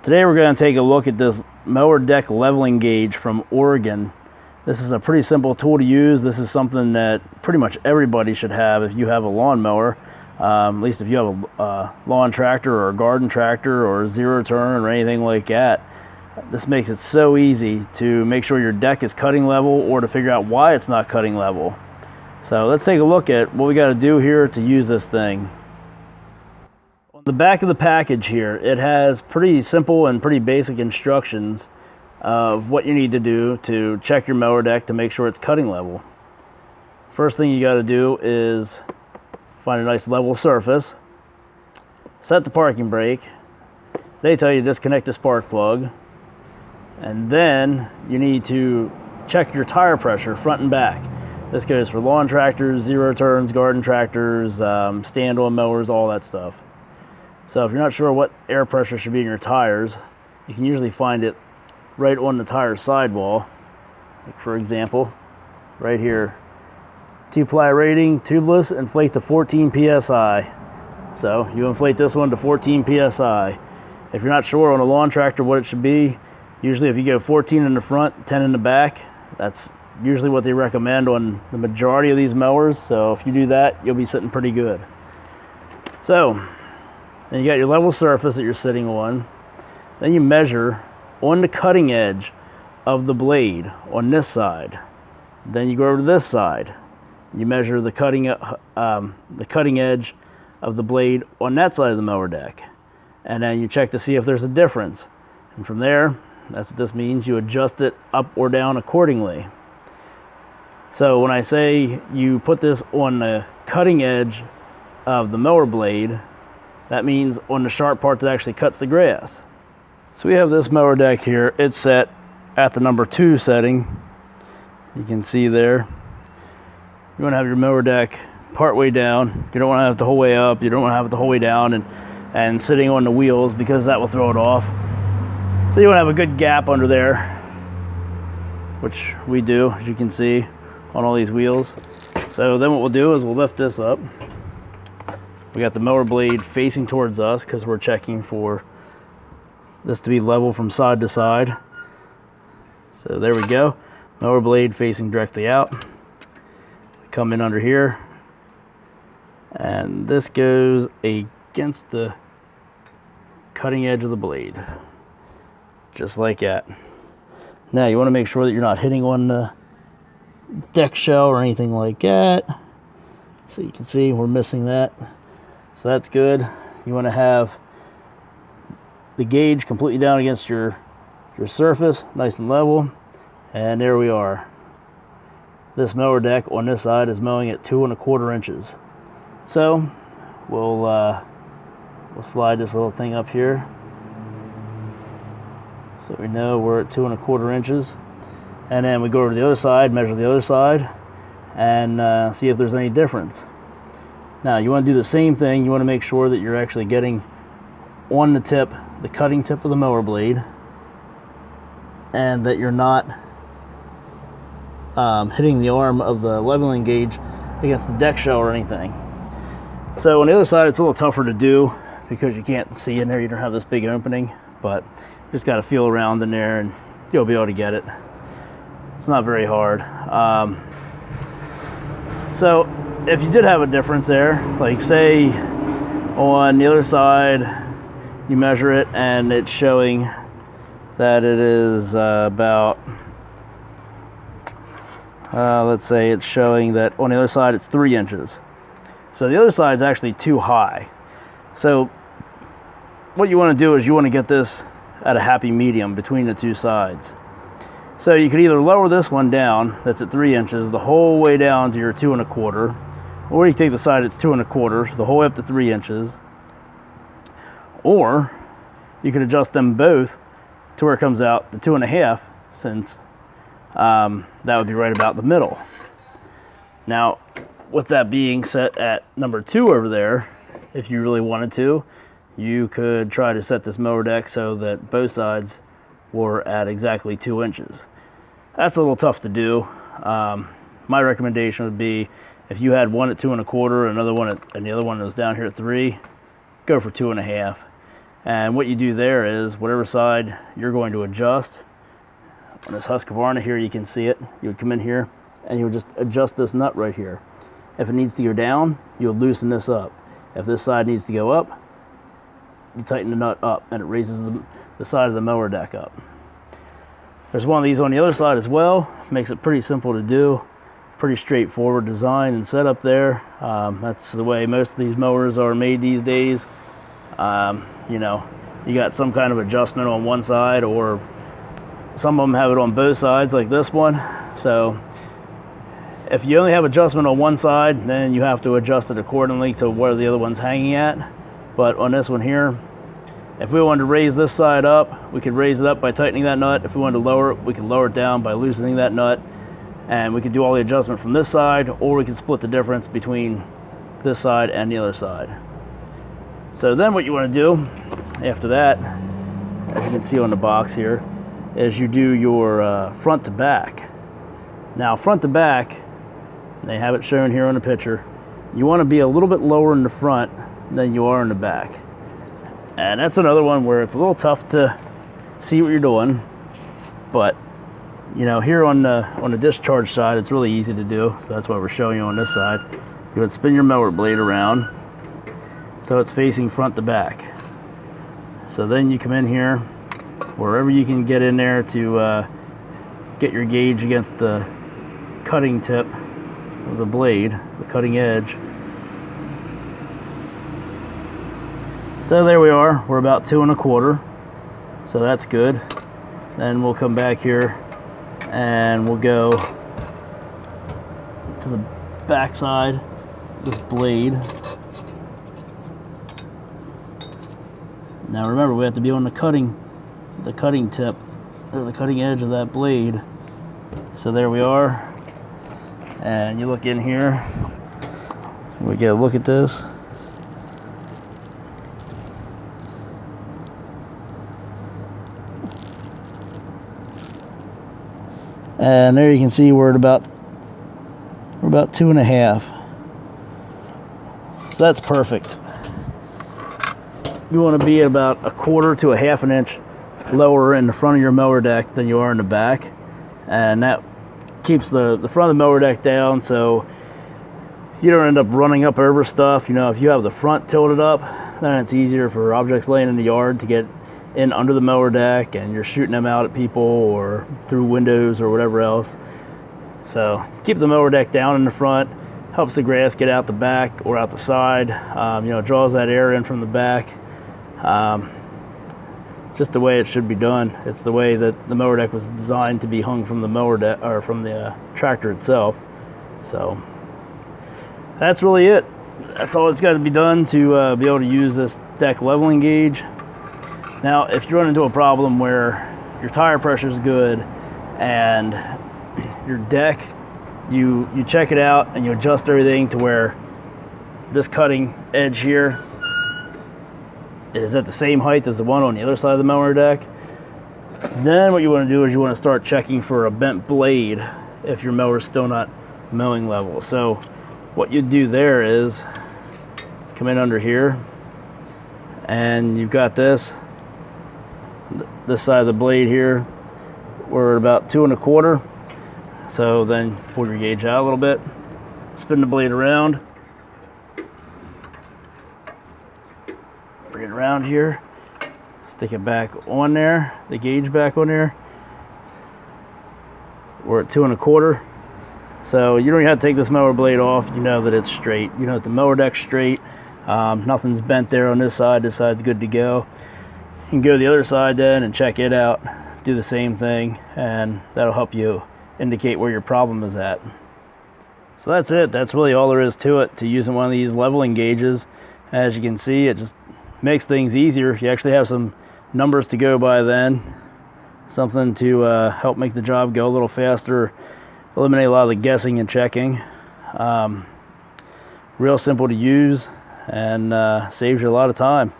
Today we're going to take a look at this mower deck leveling gauge from Oregon. This is a pretty simple tool to use. This is something that pretty much everybody should have if you have a lawnmower. At least if you have a lawn tractor or a garden tractor or a zero turn or anything like that. This makes it so easy to make sure your deck is cutting level or to figure out why it's not cutting level. So let's take a look at what we got to do here to use this thing. On the back of the package here, it has pretty simple and pretty basic instructions of what you need to do to check your mower deck to make sure it's cutting level. First thing you got to do is find a nice level surface, set the parking brake. They tell you to disconnect the spark plug, and then you need to check your tire pressure front and back. This goes for lawn tractors, zero turns, garden tractors, stand-on mowers, all that stuff. So if you're not sure what air pressure should be in your tires, you can usually find it right on the tire sidewall. Like for example, right here. 2-ply rating, tubeless, inflate to 14 psi. So you inflate this one to 14 psi. If you're not sure on a lawn tractor what it should be, usually if you go 14 in the front, 10 in the back, that's usually what they recommend on the majority of these mowers. So if you do that, you'll be sitting pretty good. So then you got your level surface that you're sitting on. Then you measure on the cutting edge of the blade on this side. Then you go over to this side. You measure the cutting edge of the blade on that side of the mower deck. And then you check to see if there's a difference. And from there, that's what this means. You adjust it up or down accordingly. So when I say you put this on the cutting edge of the mower blade, that means on the sharp part that actually cuts the grass. So we have this mower deck here. It's set at the number 2 setting. You can see there. You want to have your mower deck part way down. You don't want to have it the whole way up. You don't want to have it the whole way down and sitting on the wheels, because that will throw it off. So you want to have a good gap under there, which we do, as you can see, on all these wheels. So then what we'll do is we'll lift this up. We got the mower blade facing towards us because we're checking for this to be level from side to side. So there we go. Mower blade facing directly out. Come in under here. And this goes against the cutting edge of the blade. Just like that. Now you want to make sure that you're not hitting on the deck shell or anything like that. So you can see we're missing that. So that's good. You want to have the gauge completely down against your surface, nice and level. And there we are. This mower deck on this side is mowing at 2 1/4 inches. So we'll slide this little thing up here so we know we're at 2 1/4 inches. And then we go over to the other side, measure the other side, and see if there's any difference. Now you want to do the same thing. You want to make sure that you're actually getting on the tip, the cutting tip of the mower blade, and that you're not hitting the arm of the leveling gauge against the deck shell or anything. So on the other side, it's a little tougher to do because you can't see in there. You don't have this big opening, but you just got to feel around in there and you'll be able to get it. It's not very hard. So if you did have a difference there, like say on the other side, you measure it and it's showing that it is about, let's say it's showing that on the other side it's 3 inches. So the other side is actually too high. So what you want to do is you want to get this at a happy medium between the two sides. So you could either lower this one down, that's at 3 inches, the whole way down to your 2 1/4, or you take the side that's 2 1/4, the whole way up to 3 inches, or you could adjust them both to where it comes out to 2 1/2, since that would be right about the middle. Now, with that being set at number 2 over there, if you really wanted to, you could try to set this mower deck so that both sides were at exactly 2 inches. That's a little tough to do. My recommendation would be if you had one at 2 1/4, another one and the other one was down here at 3, go for 2 1/2. And what you do there is whatever side you're going to adjust. On this Husqvarna here, you can see it. You would come in here and you would just adjust this nut right here. If it needs to go down, you'll loosen this up. If this side needs to go up, you tighten the nut up and it raises the side of the mower deck up. There's one of these on the other side as well. Makes it pretty simple to do. Pretty straightforward design and setup there. That's the way most of these mowers are made these days. You know, you got some kind of adjustment on one side, or some of them have it on both sides like this one. So if you only have adjustment on one side, then you have to adjust it accordingly to where the other one's hanging at. But on this one here, if we wanted to raise this side up, we could raise it up by tightening that nut. If we wanted to lower it, we could lower it down by loosening that nut. And we could do all the adjustment from this side, or we could split the difference between this side and the other side. So then what you want to do after that, as you can see on the box here, is you do your front to back. Now front to back, they have it shown here on the picture, you want to be a little bit lower in the front than you are in the back. And that's another one where it's a little tough to see what you're doing, but you know, here on the discharge side, it's really easy to do. So that's why we're showing you on this side. You would spin your mower blade around so it's facing front to back. So then you come in here, wherever you can get in there to get your gauge against the cutting tip of the blade, the cutting edge. So there we are. We're about 2 1/4. So that's good. Then we'll come back here and we'll go to the back side of this blade. Now remember, we have to be on the cutting tip, or the cutting edge of that blade. So there we are. And you look in here, we get a look at this. And there you can see we're about 2 1/2. So that's perfect. You want to be about 1/4 to 1/2 inch lower in the front of your mower deck than you are in the back, and that keeps the front of the mower deck down, so you don't end up running up over stuff. You know, if you have the front tilted up, then it's easier for objects laying in the yard to get in under the mower deck, and you're shooting them out at people or through windows or whatever else. So keep the mower deck down in the front, helps the grass get out the back or out the side. You know, draws that air in from the back. Just the way it should be done. It's the way that the mower deck was designed to be hung from the mower deck, or from the tractor itself. So that's really it. That's all it's got to be done to be able to use this deck leveling gauge. Now, if you run into a problem where your tire pressure is good and your deck, you check it out and you adjust everything to where this cutting edge here is at the same height as the one on the other side of the mower deck, then what you want to do is you want to start checking for a bent blade if your mower is still not mowing level. So what you do there is come in under here, and you've got this side of the blade here, we're about 2 1/4. So then pull your gauge out a little bit, spin the blade around, bring it around here, stick it back on there, the gauge back on there. We're at 2 1/4. So you don't even have to take this mower blade off. You know that it's straight. You know that the mower deck's straight. Nothing's bent there on this side. This side's good to go. You can go to the other side then and check it out. Do the same thing, and that'll help you indicate where your problem is at. So that's it. That's really all there is to it, to using one of these leveling gauges. As you can see, it just makes things easier. You actually have some numbers to go by then. Something to help make the job go a little faster, eliminate a lot of the guessing and checking. Real simple to use, and saves you a lot of time.